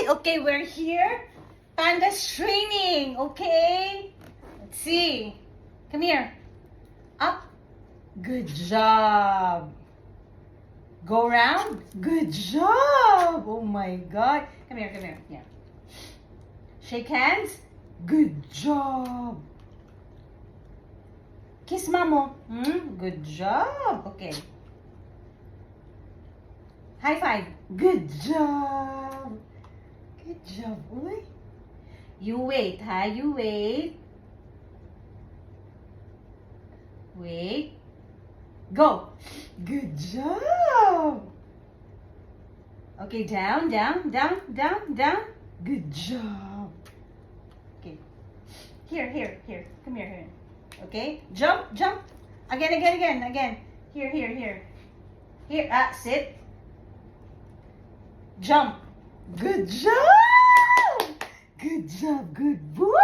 Okay, we're here. Panda's training, okay? Let's see. Come here. Up. Good job. Go round. Good job. Oh my God. Come here, come here. Yeah. Shake hands. Good job. Kiss mamo. Good job. Okay. High five. Good job. Good job, boy. You wait, ha? You wait. Wait. Go. Good job. Okay, down, down, down, down, down. Good job. Okay. Here. Come here. Okay. Jump, jump. Again. Here. Here, sit. Jump. Good job. Good job, good boy.